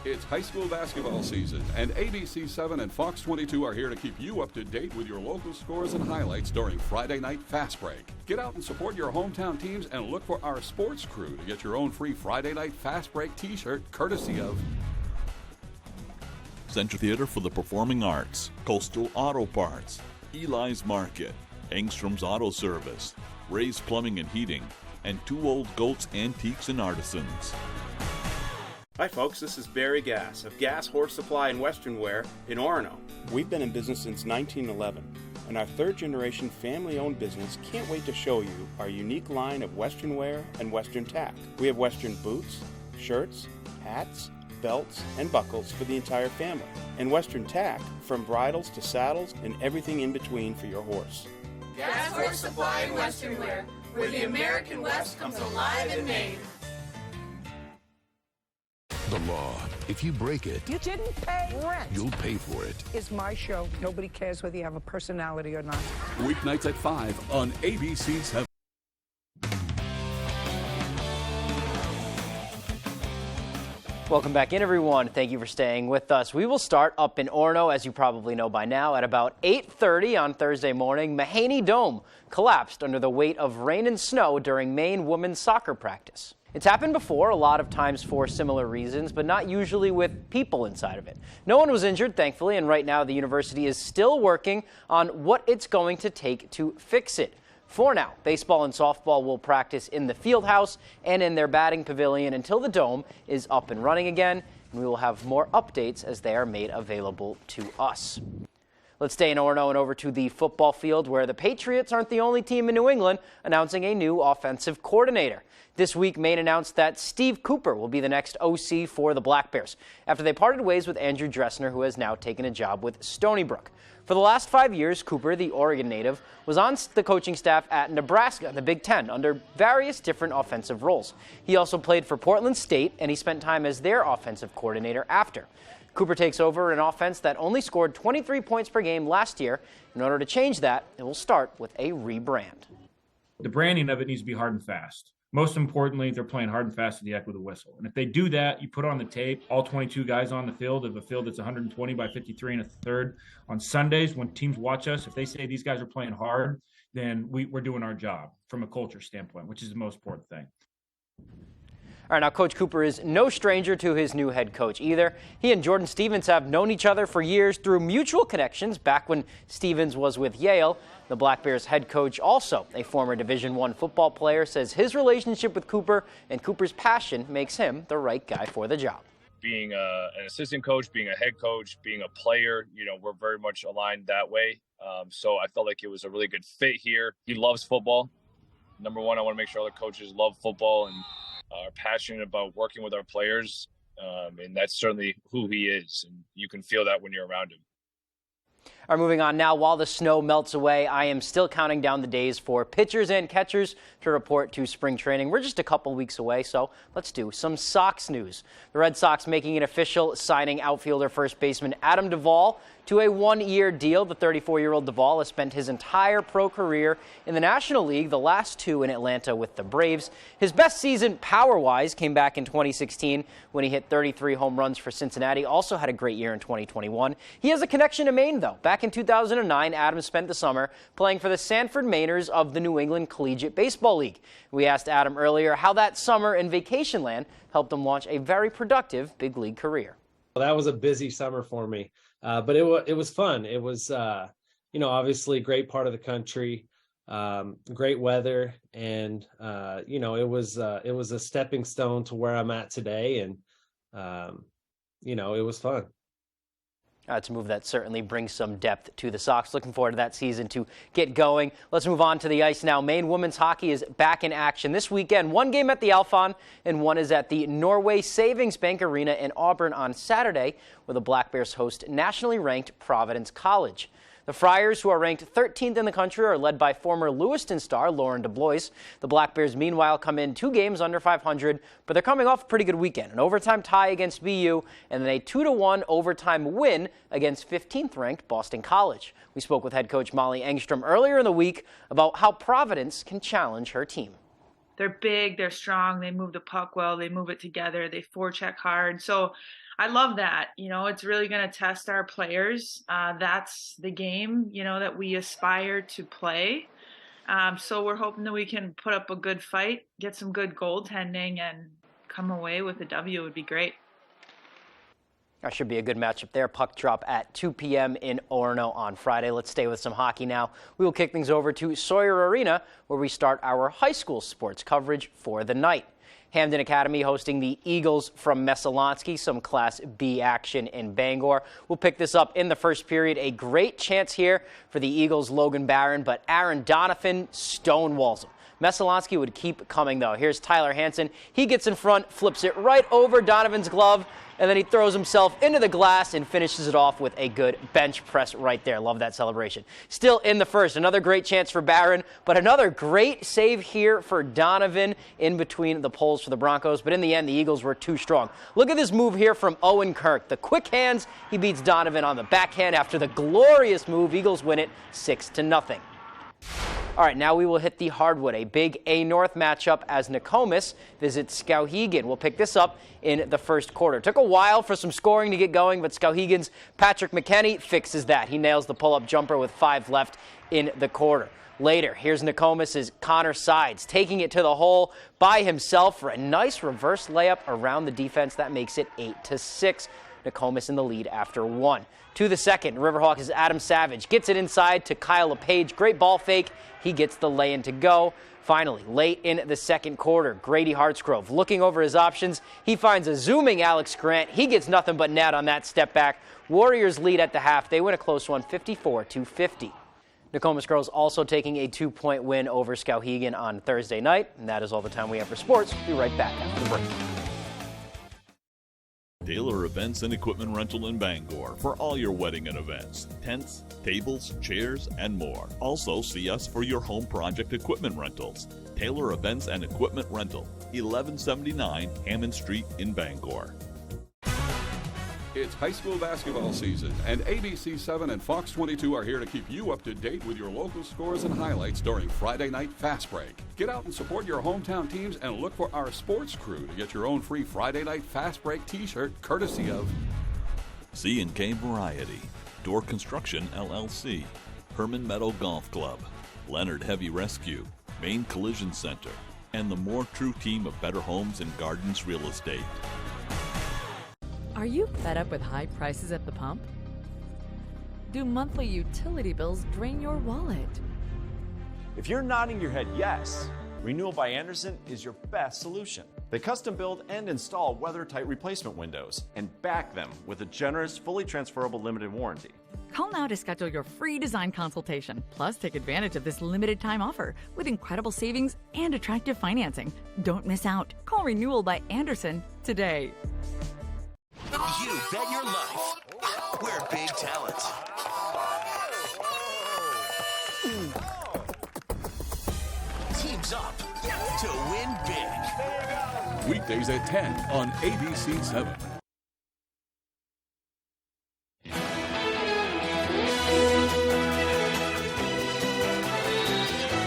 It's high school basketball season, and ABC7 and Fox 22 are here to keep you up to date with your local scores and highlights during Friday Night Fast Break. Get out and support your hometown teams and look for our sports crew to get your own free Friday Night Fast Break t-shirt courtesy of Center Theater for the Performing Arts, Coastal Auto Parts, Eli's Market, Engstrom's Auto Service, Ray's Plumbing and Heating, and Two Old Goats Antiques and Artisans. Hi folks, this is Barry Gass of Gass Horse Supply and Western Wear in Orono. We've been in business since 1911, and our third-generation family-owned business can't wait to show you our unique line of Western wear and Western tack. We have Western boots, shirts, hats, belts, and buckles for the entire family, and Western tack from bridles to saddles and everything in between for your horse. Gass Horse Supply and Western Wear, where the American West comes alive in Maine. The law. If you break it, You didn't pay rent. you'll pay for it. It's my show. Nobody cares whether you have a personality or not. Weeknights at 5 on ABC7. Welcome back in, everyone. Thank you for staying with us. We will start up in Orono, as you probably know by now, at about 8:30 on Thursday morning. Mahaney Dome collapsed under the weight of rain and snow during Maine women's soccer practice. It's happened before, a lot of times for similar reasons, but not usually with people inside of it. No one was injured, thankfully, and right now the university is still working on what it's going to take to fix it. For now, baseball and softball will practice in the field house and in their batting pavilion until the dome is up and running again, and we will have more updates as they are made available to us. Let's stay in Orono and over to the football field, where the Patriots aren't the only team in New England announcing a new offensive coordinator. This week, Maine announced that Steve Cooper will be the next OC for the Black Bears, after they parted ways with Andrew Dressner, who has now taken a job with Stony Brook. For the last 5 years, Cooper, the Oregon native, was on the coaching staff at Nebraska, the Big Ten, under various different offensive roles. He also played for Portland State, and he spent time as their offensive coordinator after. Cooper takes over an offense that only scored 23 points per game last year. In order to change that, it will start with a rebrand. The branding of it needs to be hard and fast. Most importantly, they're playing hard and fast to the eck with a whistle. And if they do that, you put on the tape all 22 guys on the field of a field that's 120 by 53 and a third. On Sundays, when teams watch us, if they say these guys are playing hard, then we're doing our job from a culture standpoint, which is the most important thing. All right, now Coach Cooper is no stranger to his new head coach either. He and Jordan Stevens have known each other for years through mutual connections back when Stevens was with Yale. The Black Bears head coach, also a former Division I football player, says his relationship with Cooper and Cooper's passion makes him the right guy for the job. Being an assistant coach, being a head coach, being a player, we're very much aligned that way. So I felt like it was a really good fit here. He loves football. Number one, I want to make sure other coaches love football and are passionate about working with our players, and that's certainly who he is, and you can feel that when you're around him. All right, moving on now. While the snow melts away, I am still counting down the days for pitchers and catchers to report to spring training. We're just a couple weeks away, so let's do some Sox news. The Red Sox making it official, signing outfielder first baseman Adam Duvall to a one-year deal. The 34-year-old Duvall has spent his entire pro career in the National League, the last two in Atlanta with the Braves. His best season power-wise came back in 2016 when he hit 33 home runs for Cincinnati. Also had a great year in 2021. He has a connection to Maine, though. Back in 2009, Adam spent the summer playing for the Sanford Mainers of the New England Collegiate Baseball League. We asked Adam earlier how that summer in vacation land helped him launch a very productive big league career. Well, that was a busy summer for me, but it was fun. It was, obviously a great part of the country, great weather, and it was a stepping stone to where I'm at today, and it was fun. It's a move that certainly brings some depth to the Sox. Looking forward to that season to get going. Let's move on to the ice now. Maine women's hockey is back in action this weekend. One game at the Alfond and one is at the Norway Savings Bank Arena in Auburn on Saturday, where the Black Bears host nationally ranked Providence College. The Friars, who are ranked 13th in the country, are led by former Lewiston star Lauren DeBlois. The Black Bears, meanwhile, come in 2 games under 500, but they're coming off a pretty good weekend. An overtime tie against BU, and then a 2-1 overtime win against 15th-ranked Boston College. We spoke with head coach Molly Engstrom earlier in the week about how Providence can challenge her team. They're big, they're strong, they move the puck well, they move it together, they forecheck hard. So I love that. It's really going to test our players. That's the game, that we aspire to play. So we're hoping that we can put up a good fight, get some good goaltending, and come away with a W. Would be great. That should be a good matchup there. Puck drop at 2 p.m. in Orono on Friday. Let's stay with some hockey now. We will kick things over to Sawyer Arena, where we start our high school sports coverage for the night. Hamden Academy hosting the Eagles from Messalonsky, some Class B action in Bangor. We'll pick this up in the first period. A great chance here for the Eagles' Logan Barron, but Aaron Donovan stonewalls him. Messalonsky would keep coming, though. Here's Tyler Hansen. He gets in front, flips it right over Donovan's glove, and then he throws himself into the glass and finishes it off with a good bench press right there. Love that celebration. Still in the first, another great chance for Barron, but another great save here for Donovan in between the poles for the Broncos. But in the end, the Eagles were too strong. Look at this move here from Owen Kirk. The quick hands, he beats Donovan on the backhand after the glorious move. Eagles win it 6-0. All right, now we will hit the hardwood, a big A North matchup as Nokomis visits Skowhegan. We'll pick this up in the first quarter. Took a while for some scoring to get going, but Skowhegan's Patrick McKenney fixes that. He nails the pull-up jumper with 5 left in the quarter. Later, here's Nokomis' Connor Sides, taking it to the hole by himself for a nice reverse layup around the defense. That makes it 8-6. Nokomis in the lead after 1. To the second, Riverhawks' Adam Savage gets it inside to Kyle LePage. Great ball fake. He gets the lay-in to go. Finally, late in the second quarter, Grady Hartsgrove looking over his options. He finds a zooming Alex Grant. He gets nothing but net on that step back. Warriors lead at the half. They win a close one, 54-50. Nokomis girls also taking a 2-point win over Skowhegan on Thursday night. And that is all the time we have for sports. We'll be right back after the break. Taylor Events and Equipment Rental in Bangor for all your wedding and events. Tents, tables, chairs, and more. Also see us for your home project equipment rentals. Taylor Events and Equipment Rental, 1179 Hammond Street in Bangor. It's high school basketball season, and ABC7 and Fox 22 are here to keep you up to date with your local scores and highlights during Friday Night Fast Break. Get out and support your hometown teams and look for our sports crew to get your own free Friday Night Fast Break t-shirt courtesy of C&K Variety, Door Construction LLC, Herman Meadow Golf Club, Leonard Heavy Rescue, Maine Collision Center, and the More True team of Better Homes and Gardens Real Estate. Are you fed up with high prices at the pump? Do monthly utility bills drain your wallet? If you're nodding your head yes, Renewal by Andersen is your best solution. They custom build and install weather-tight replacement windows and back them with a generous, fully transferable limited warranty. Call now to schedule your free design consultation. Plus, take advantage of this limited time offer with incredible savings and attractive financing. Don't miss out. Call Renewal by Andersen today. You bet your life. We're big talents. Teams up to win big. Weekdays at 10 on ABC7.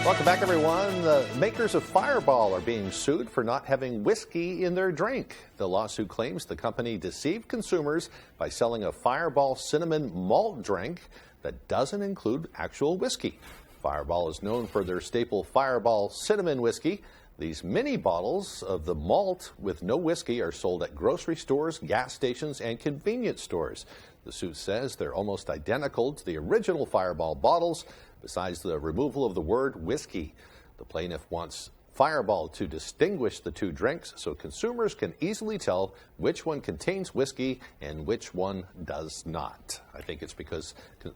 Welcome back, everyone. The makers of Fireball are being sued for not having whiskey in their drink. The lawsuit claims the company deceived consumers by selling a Fireball cinnamon malt drink that doesn't include actual whiskey. Fireball is known for their staple Fireball cinnamon whiskey. These mini bottles of the malt with no whiskey are sold at grocery stores, gas stations, and convenience stores. The suit says they're almost identical to the original Fireball bottles, besides the removal of the word whiskey. The plaintiff wants Fireball to distinguish the two drinks so consumers can easily tell which one contains whiskey and which one does not. I think it's because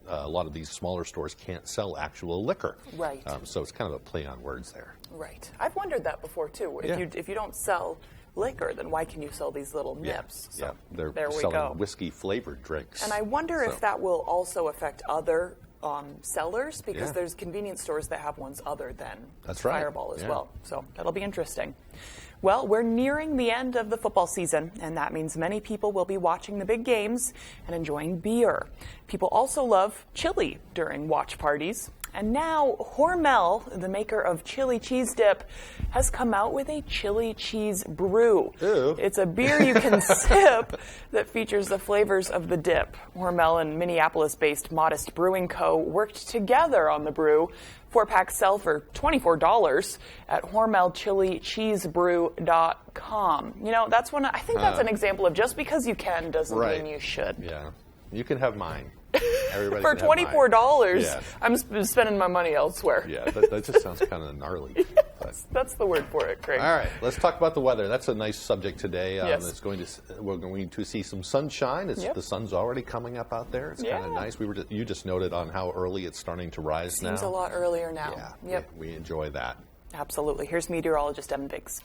a lot of these smaller stores can't sell actual liquor. Right. So it's kind of a play on words there. Right. I've wondered that before, too. If you don't sell liquor, then why can you sell these little nips? So they're there we selling go. whiskey-flavored drinks. And I wonder if that will also affect other sellers, because there's convenience stores that have ones other than Fireball as well. So that'll be interesting. Well, we're nearing the end of the football season, and that means many people will be watching the big games and enjoying beer. People also love chili during watch parties. And now Hormel, the maker of chili cheese dip, has come out with a chili cheese brew. Ew. It's a beer you can sip that features the flavors of the dip. Hormel and Minneapolis-based Modest Brewing Co. worked together on the brew. 4-packs sell for $24 at HormelChiliCheeseBrew.com. You know, that's one. I think that's an example of just because you can doesn't mean you should. Yeah, you can have mine. Everybody For can have mine. $24, Yeah. I'm spending my money elsewhere. Yeah, that just sounds kind of gnarly. That's the word for it, Craig. All right, let's talk about the weather. That's a nice subject today. Yes. We're going to see some sunshine. The sun's already coming up out there. It's kind of nice. You just noted on how early it's starting to rise now. Seems a lot earlier now. Yeah, we enjoy that. Absolutely. Here's meteorologist Evan Biggs.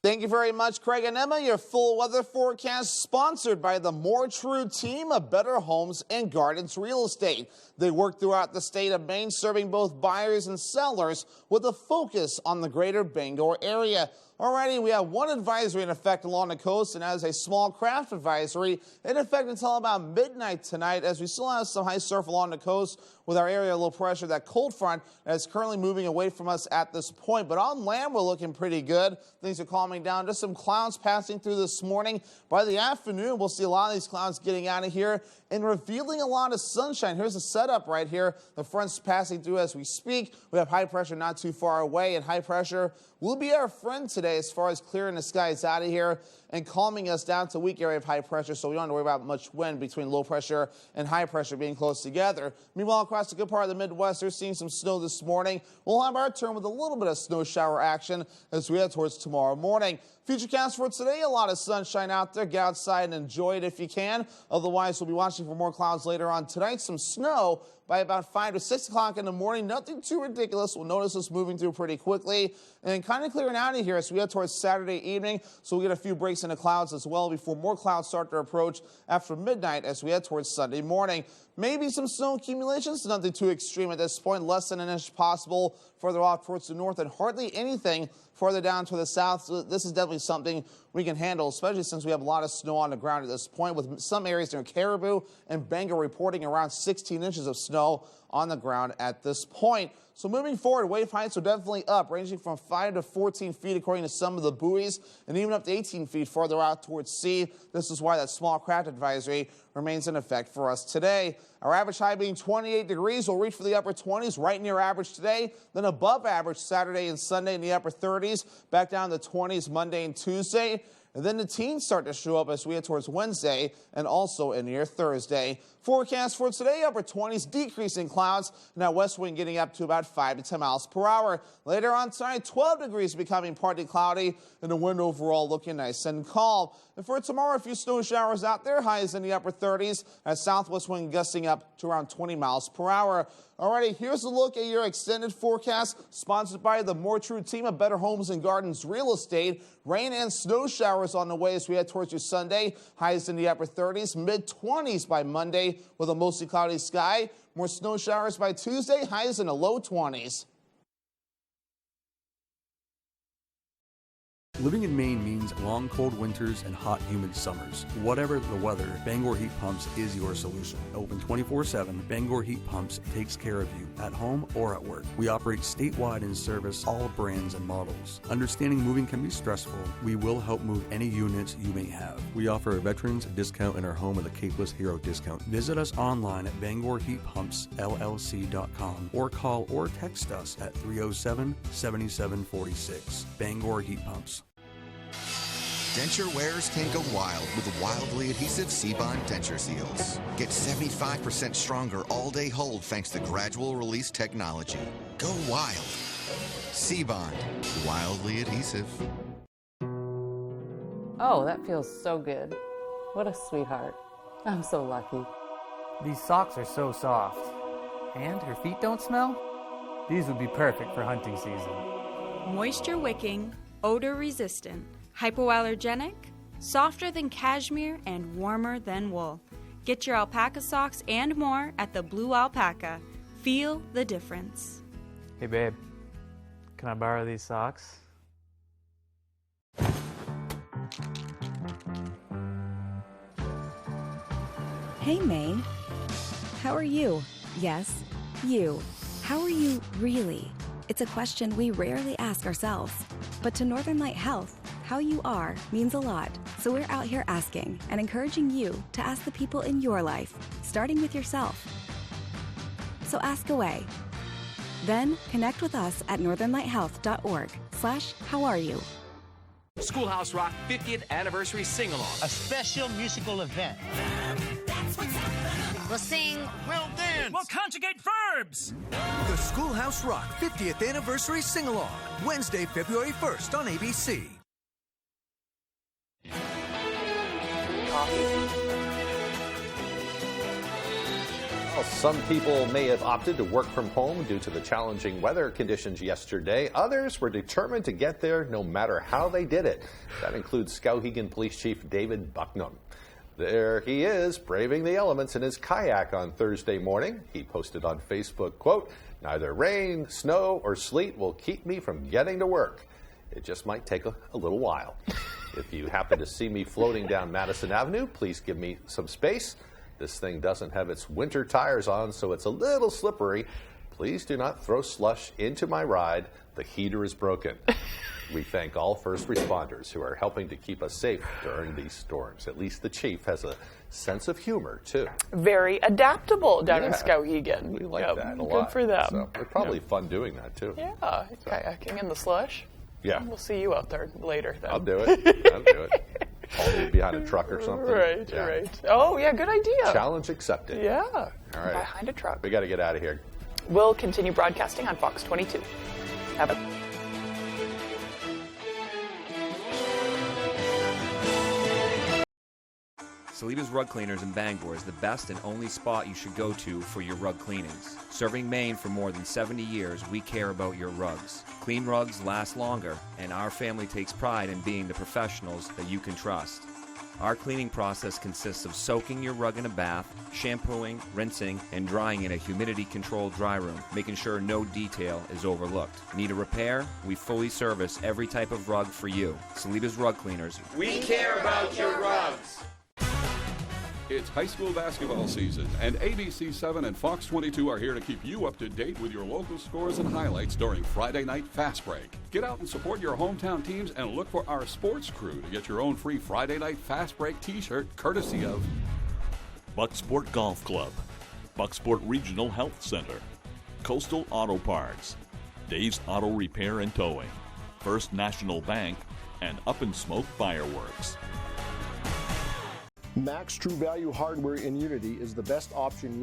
Thank you very much, Craig and Emma. Your full weather forecast sponsored by the More True team of Better Homes and Gardens Real Estate. They work throughout the state of Maine, serving both buyers and sellers with a focus on the greater Bangor area. Alrighty, we have one advisory in effect along the coast, and as a small craft advisory in effect until about midnight tonight, as we still have some high surf along the coast with our area low pressure, that cold front that's currently moving away from us at this point. But on land, we're looking pretty good. Things are calming down. Just some clouds passing through this morning. By the afternoon, we'll see a lot of these clouds getting out of here and revealing a lot of sunshine. Here's the setup right here. The front's passing through as we speak. We have high pressure not too far away, and high pressure will be our friend today as far as clearing the skies out of here and calming us down to a weak area of high pressure, so we don't have to worry about much wind between low pressure and high pressure being close together. Meanwhile, across the good part of the Midwest, they're seeing some snow this morning. We'll have our turn with a little bit of snow shower action as we head towards tomorrow morning. Futurecast for today, a lot of sunshine out there. Get outside and enjoy it if you can. Otherwise, we'll be watching for more clouds later on tonight. Some snow by about 5 to 6 o'clock in the morning. Nothing too ridiculous. We'll notice this moving through pretty quickly and kind of clearing out of here as we head towards Saturday evening. So we'll get a few breaks in the clouds as well before more clouds start to approach after midnight as we head towards Sunday morning. Maybe some snow accumulations, nothing too extreme at this point, less than an inch possible further off towards the north and hardly anything further down to the south. So this is definitely something we can handle, especially since we have a lot of snow on the ground at this point, with some areas near Caribou and Bangor reporting around 16 inches of snow on the ground at this point. So moving forward, wave heights are definitely up, ranging from 5 to 14 feet according to some of the buoys, and even up to 18 feet farther out towards sea. This is why that small craft advisory remains in effect for us today. Our average high being 28 degrees. We'll reach for the upper 20s, right near average today, then above average Saturday and Sunday in the upper 30s, back down to the 20s Monday and Tuesday. And then the teens start to show up as we head towards Wednesday and also in near Thursday. Forecast for today, upper 20s, decreasing clouds. Now west wind getting up to about 5 to 10 miles per hour. Later on tonight, 12 degrees becoming partly cloudy and the wind overall looking nice and calm. And for tomorrow, a few snow showers out there, highs in the upper 30s as southwest wind gusting up to around 20 miles per hour. Alrighty, here's a look at your extended forecast, sponsored by the More True team of Better Homes and Gardens Real Estate. Rain and snow showers on the way as we head towards your Sunday. Highs in the upper 30s, mid-20s by Monday with a mostly cloudy sky. More snow showers by Tuesday, highs in the low 20s. Living in Maine means long, cold winters and hot, humid summers. Whatever the weather, Bangor Heat Pumps is your solution. Open 24/7, Bangor Heat Pumps takes care of you at home or at work. We operate statewide and service all brands and models. Understanding moving can be stressful. We will help move any units you may have. We offer a veterans discount in our home with a Capeless Hero discount. Visit us online at BangorHeatPumpsLLC.com or call or text us at 307-7746. Bangor Heat Pumps. Denture wearers can go wild with wildly adhesive C-Bond denture seals. Get 75% stronger all-day hold thanks to gradual release technology. Go wild. C-Bond, wildly adhesive. Oh, that feels so good. What a sweetheart. I'm so lucky. These socks are so soft. And her feet don't smell? These would be perfect for hunting season. Moisture wicking, odor resistant, hypoallergenic, softer than cashmere, and warmer than wool. Get your alpaca socks and more at the Blue Alpaca. Feel the difference. Hey babe, can I borrow these socks? Hey Maine, how are you? Yes, you. How are you really? It's a question we rarely ask ourselves. But to Northern Light Health, how you are means a lot. So we're out here asking and encouraging you to ask the people in your life, starting with yourself. So ask away. Then connect with us at northernlighthealth.org/howareyu. Schoolhouse Rock 50th Anniversary Sing-Along. A special musical event. We'll sing. We'll dance. We'll conjugate verbs. The Schoolhouse Rock 50th Anniversary Sing-Along. Wednesday, February 1st on ABC. Well, some people may have opted to work from home due to the challenging weather conditions yesterday. Others were determined to get there no matter how they did it. That includes Skowhegan Police Chief David Bucknam. There he is, braving the elements in his kayak on Thursday morning. He posted on Facebook, quote, "Neither rain, snow, or sleet will keep me from getting to work. It just might take a little while. If you happen to see me floating down Madison Avenue, please give me some space. This thing doesn't have its winter tires on, so it's a little slippery. Please do not throw slush into my ride. The heater is broken." We thank all first responders who are helping to keep us safe during these storms. At least the chief has a sense of humor, too. Very adaptable down in Skowhegan. We like that a lot. Good for them. So it's probably fun doing that, too. Yeah, kayaking in the slush. Yeah. We'll see you out there later then. I'll do it. I'll do it. I'll be behind a truck or something. Right, right. Oh, yeah, good idea. Challenge accepted. Yeah. All right. Behind a truck. We got to get out of here. We'll continue broadcasting on Fox 22. Have a Saliba's Rug Cleaners in Bangor is the best and only spot you should go to for your rug cleanings. Serving Maine for more than 70 years, we care about your rugs. Clean rugs last longer, and our family takes pride in being the professionals that you can trust. Our cleaning process consists of soaking your rug in a bath, shampooing, rinsing, and drying in a humidity-controlled dry room, making sure no detail is overlooked. Need a repair? We fully service every type of rug for you. Saliba's Rug Cleaners. We care about your rugs. It's high school basketball season, and ABC7 and Fox 22 are here to keep you up to date with your local scores and highlights during Friday Night Fast Break. Get out and support your hometown teams and look for our sports crew to get your own free Friday Night Fast Break t-shirt courtesy of Bucksport Golf Club, Bucksport Regional Health Center, Coastal Auto Parts, Dave's Auto Repair and Towing, First National Bank, and Up in Smoke Fireworks. Max True Value Hardware in Unity is the best option